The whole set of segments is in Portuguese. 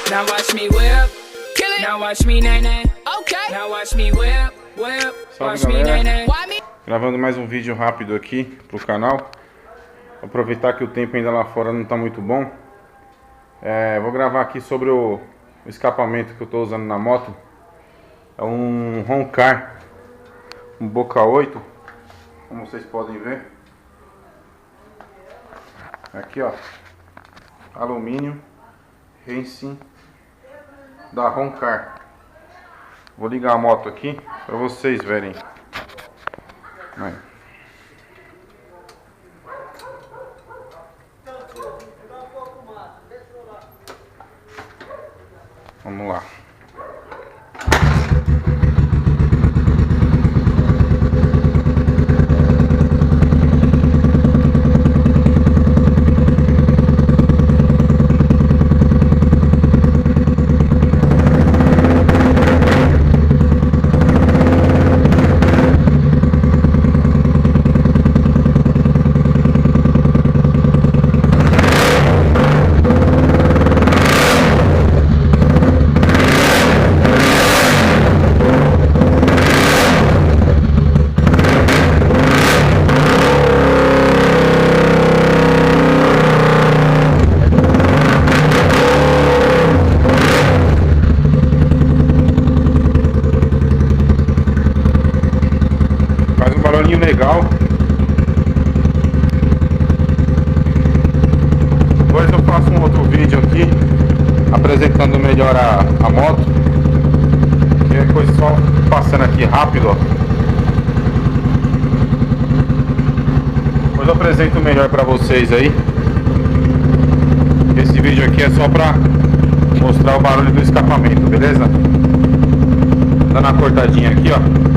Now watch me whip, kill it. Now watch me nay nay. Okay. Now watch me whip, whip. Watch me nay nay. Gravando mais um vídeo rápido aqui pro canal. Aproveitar que o tempo ainda lá fora não tá muito bom. Vou gravar aqui sobre o escapamento que eu tô usando na moto. É um Roncar, um Boca 8, como vocês podem ver. Aqui ó, alumínio Racing da Roncar. Vou ligar a moto aqui para vocês verem. Aí. Vamos lá. Legal. Depois eu faço um outro vídeo aqui apresentando melhor a moto. Que é coisa só passando aqui rápido, ó. Depois eu apresento melhor pra vocês aí. Esse vídeo aqui é só pra mostrar o barulho do escapamento, beleza? Dando uma cortadinha aqui, ó.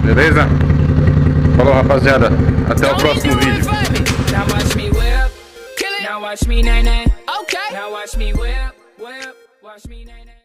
Beleza? Falou, rapaziada. Até o próximo vídeo. Now watch me whip, kill it. Now watch me nay nay. Okay. Now watch me whip, whip. Watch me nay nay.